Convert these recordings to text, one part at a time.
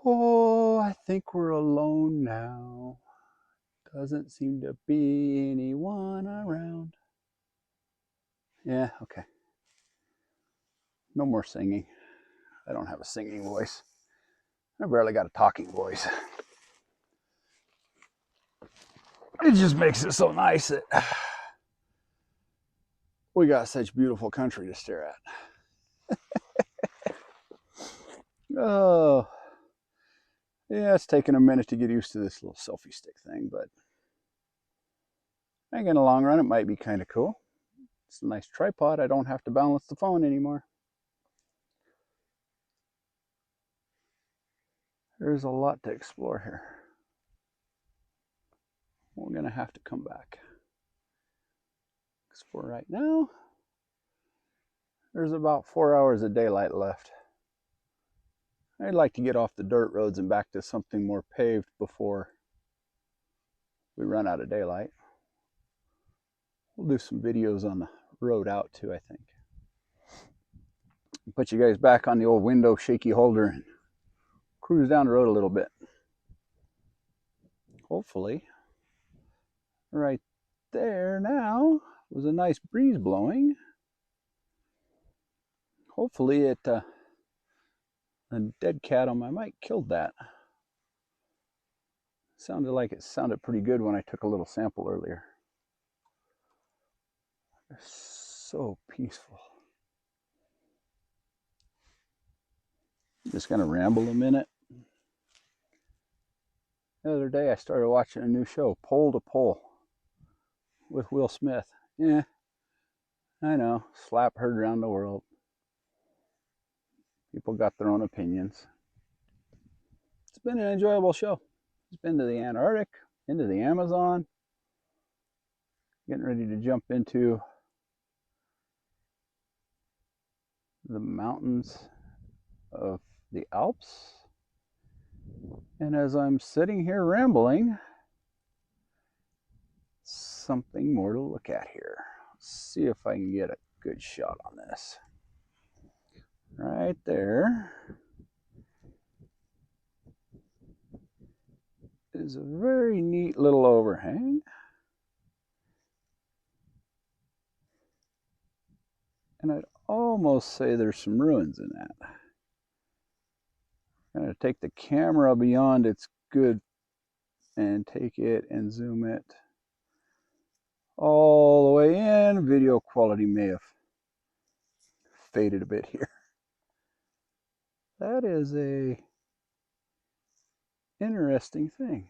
Oh, I think we're alone now. Doesn't seem to be anyone around. Yeah, okay. No more singing. I don't have a singing voice. I barely got a talking voice. It just makes it so nice that we got such beautiful country to stare at. Oh, yeah, it's taken a minute to get used to this little selfie stick thing, but I think in the long run it might be kind of cool. It's a nice tripod. I don't have to balance the phone anymore. There's a lot to explore here. We're going to have to come back. For right now, there's about 4 hours of daylight left. I'd like to get off the dirt roads and back to something more paved before we run out of daylight. We'll do some videos on the road out too, I think. Put you guys back on the old window shaky holder and cruise down the road a little bit. Hopefully, right there now was a nice breeze blowing. Hopefully a dead cat on my mic killed that. Sounded like it sounded pretty good when I took a little sample earlier. They're so peaceful. I'm just gonna ramble a minute. The other day I started watching a new show, Pole to Pole, with Will Smith. Yeah, I know, slap heard around the world. People got their own opinions. It's been an enjoyable show. It's been to the Antarctic, into the Amazon, getting ready to jump into the mountains of the Alps. And as I'm sitting here rambling, something more to look at here. Let's see if I can get a good shot on this. Right there is a very neat little overhang. And I'd almost say there's some ruins in that. I'm going to take the camera beyond its good and take it and zoom it all the way in. Video quality may have faded a bit here. That is a interesting thing.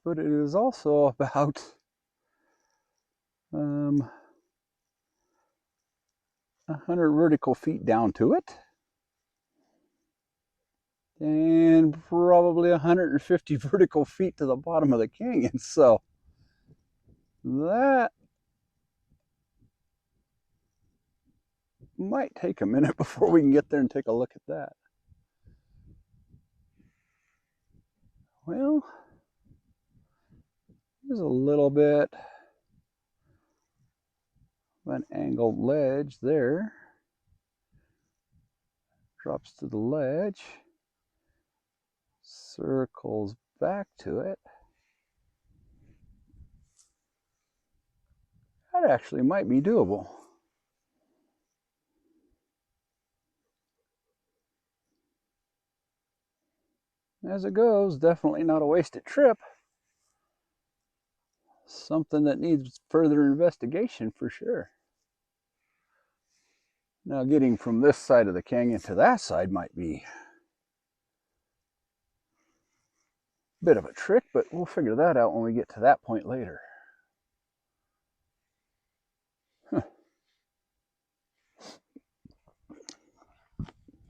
But it is also about 100 vertical feet down to it, and probably 150 vertical feet to the bottom of the canyon. So that might take a minute before we can get there and take a look at that. Well, there's a little bit of an angled ledge there. Drops to the ledge, circles back to it. That actually might be doable. As it goes, definitely not a wasted trip. Something that needs further investigation for sure. Now getting from this side of the canyon to that side might be a bit of a trick, but we'll figure that out when we get to that point later. Huh.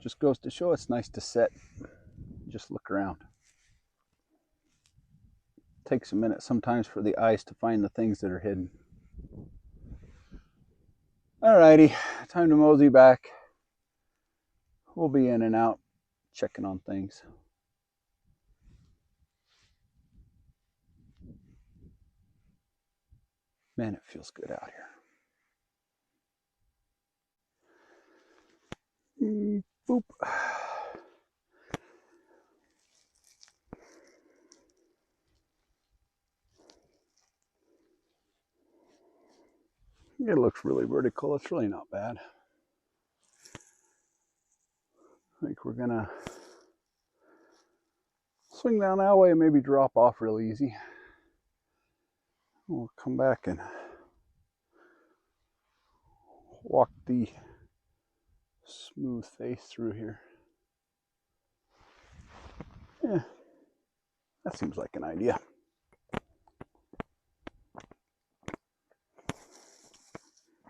Just goes to show it's nice to sit, just look around. It takes a minute sometimes for the eyes to find the things that are hidden. Alrighty, time to mosey back. We'll be in and out, checking on things. Man, it feels good out here. Boop. It looks really vertical. It's really not bad. I think we're gonna swing down that way and maybe drop off real easy. We'll come back and walk the smooth face through here. Yeah, that seems like an idea.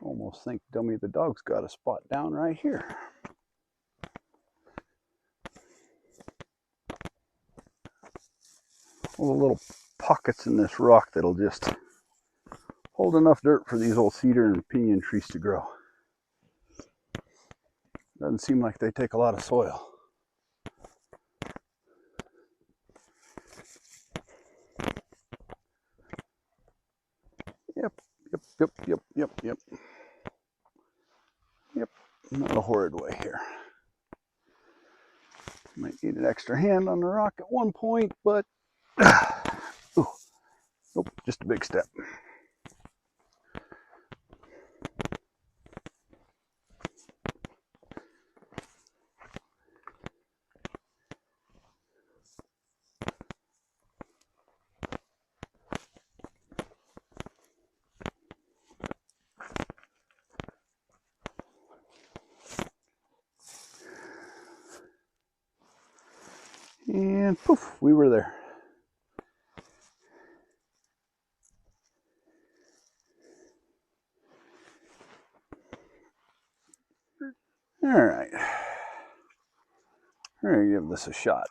Almost think Dummy the dog's got a spot down right here. All the little pockets in this rock that'll just hold enough dirt for these old cedar and pinyon trees to grow. Doesn't seem like they take a lot of soil. Yep. Not a horrid way here. Might need an extra hand on the rock at one point, but ooh, nope, just a big step. And poof, we were there. All right, we're gonna give this a shot.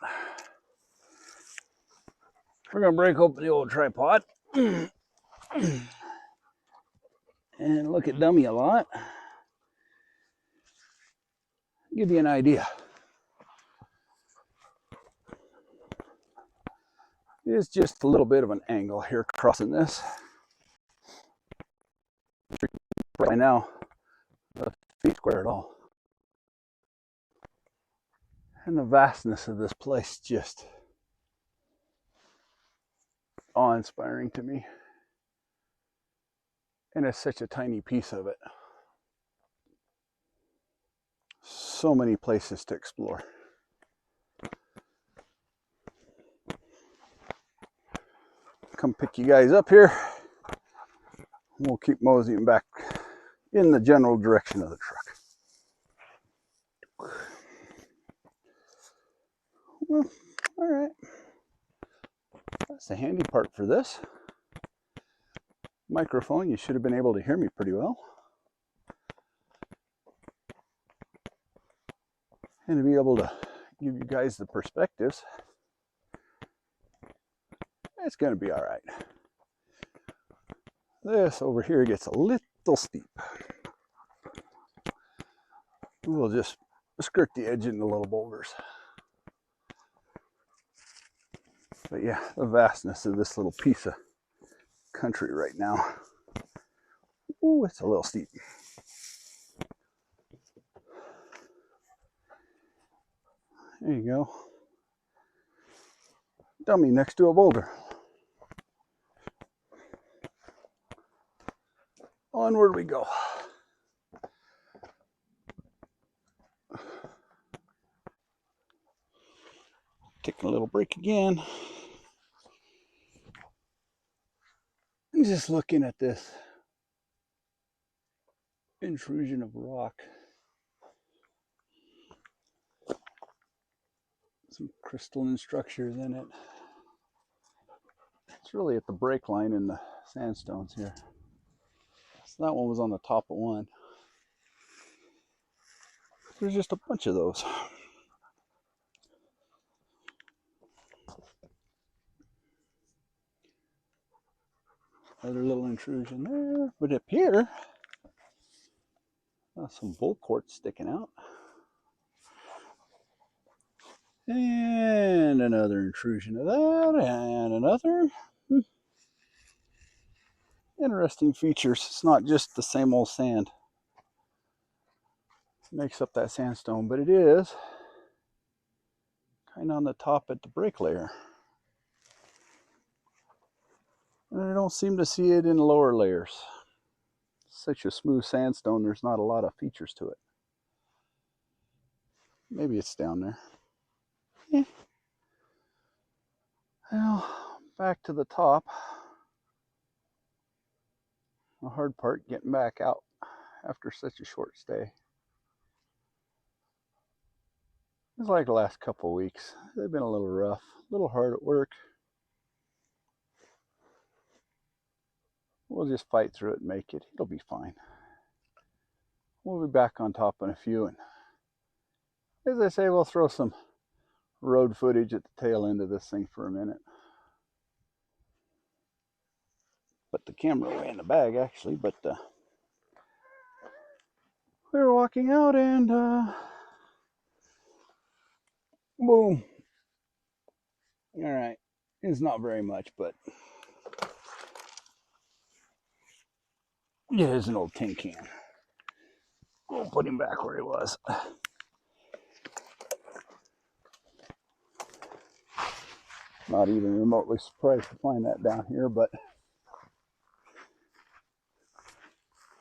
We're gonna break open the old tripod and look at Dummy a lot. Give you an idea. It's just a little bit of an angle here crossing this. Right now, the feet square at all. And the vastness of this place just awe-inspiring to me. And it's such a tiny piece of it. So many places to explore. Come pick you guys up here. We'll keep moseying back in the general direction of the truck. Well, all right. That's the handy part for this. Microphone, you should have been able to hear me pretty well. And to be able to give you guys the perspectives, it's going to be all right. This over here gets a little steep. We'll just skirt the edge into little boulders. But yeah, the vastness of this little piece of country right now. Ooh, it's a little steep. There you go. Dummy next to a boulder. Onward we go. Taking a little break again. I'm just looking at this intrusion of rock. Some crystalline structures in it. It's really at the break line in the sandstones here. So that one was on the top of one. There's just a bunch of those. Another little intrusion there, but up here, some bull quartz sticking out. And another intrusion of that, and another. Interesting features. It's not just the same old sand. It makes up that sandstone, but it is kind of on the top at the break layer. And I don't seem to see it in lower layers. such a smooth sandstone, there's not a lot of features to it. Maybe it's down there. Yeah. Well, back to the top. The hard part, getting back out after such a short stay. It's like the last couple of weeks. They've been a little rough, a little hard at work. We'll just fight through it and make it. It'll be fine. We'll be back on top in a few. And as I say, we'll throw some road footage at the tail end of this thing for a minute. Put the camera away in the bag, actually. But we were walking out and boom. All right. It's not very much, but it is an old tin can. We'll put him back where he was. Not even remotely surprised to find that down here, but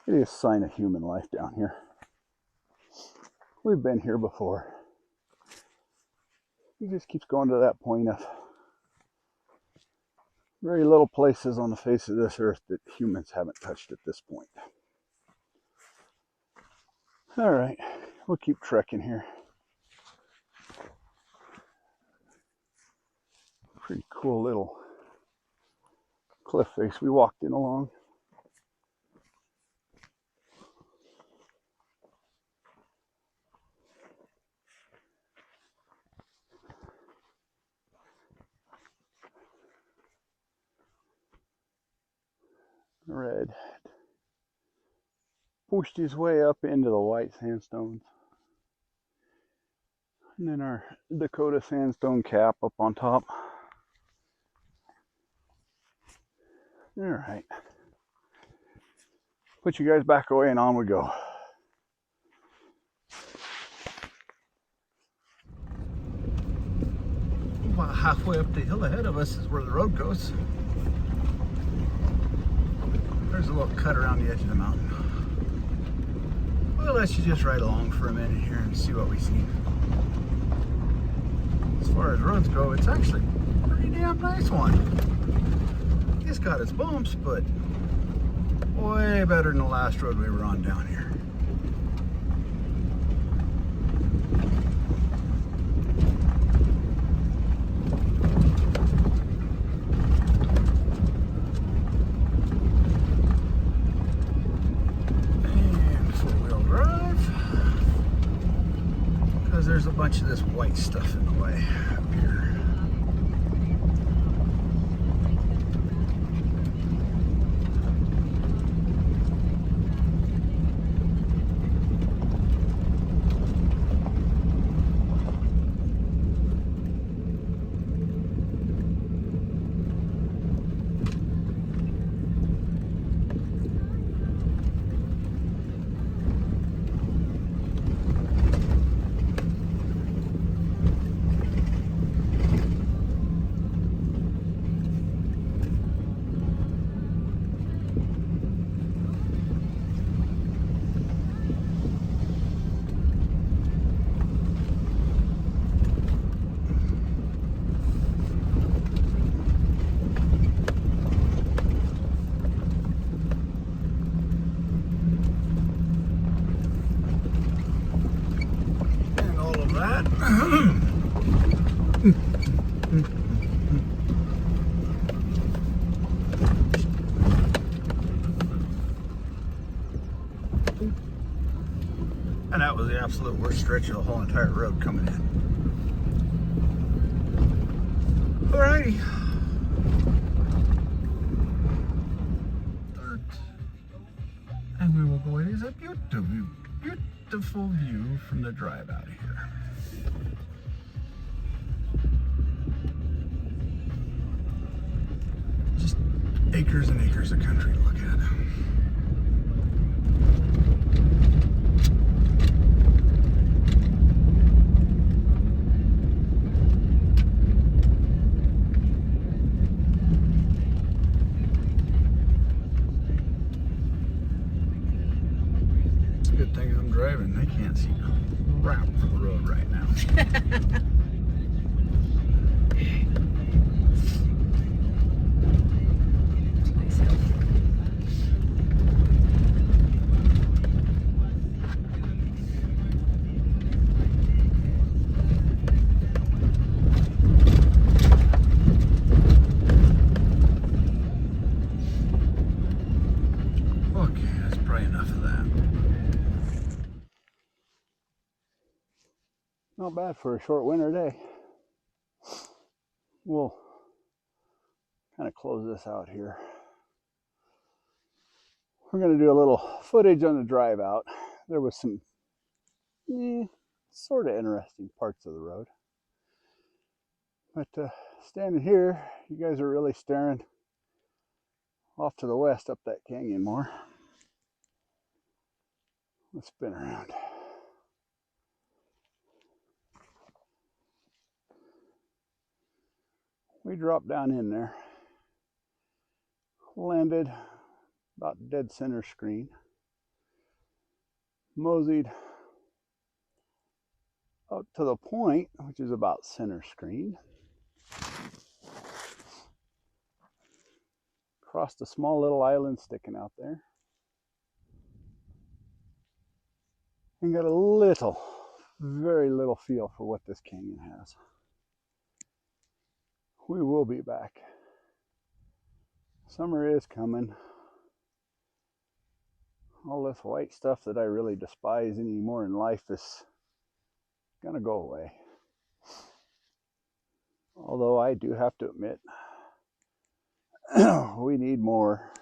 it is a sign of human life down here. We've been here before. He just keeps going to that point of very little places on the face of this earth that humans haven't touched at this point. All right, we'll keep trekking here. Pretty cool little cliff face we walked in along. Red pushed his way up into the white sandstones. And then our Dakota sandstone cap up on top. All right. Put you guys back away and on we go. About halfway up the hill ahead of us is where the road goes. There's a little cut around the edge of the mountain. We'll let you just ride along for a minute here and see what we see. As far as roads go, it's actually a pretty damn nice one. It's got its bumps, but way better than the last road we were on down here. There's a bunch of this white stuff in the way up here. And that was the absolute worst stretch of the whole entire road coming in. Alrighty. And we will go. It is a beautiful, beautiful view from the drive out of here. Just acres and acres of country to look at. I can't see crap for the road right now. Okay, that's probably enough of that. Not bad for a short winter day. We'll kind of close this out here. We're going to do a little footage on the drive out. There was some sort of interesting parts of the road. But standing here, you guys are really staring off to the west up that canyon more. Let's spin around. We dropped down in there, landed about dead center screen, moseyed up to the point, which is about center screen, crossed a small little island sticking out there, and got a little, very little feel for what this canyon has. We will be back. Summer is coming. All this white stuff that I really despise anymore in life is gonna go away. Although I do have to admit, we need more,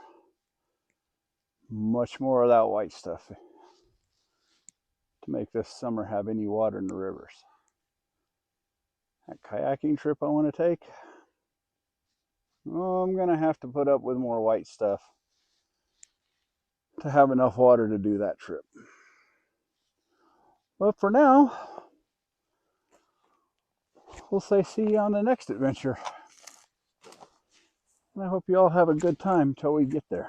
much more of that white stuff to make this summer have any water in the rivers. That kayaking trip I want to take, oh, I'm gonna have to put up with more white stuff to have enough water to do that trip. But for now, we'll say see you on the next adventure. And I hope you all have a good time till we get there.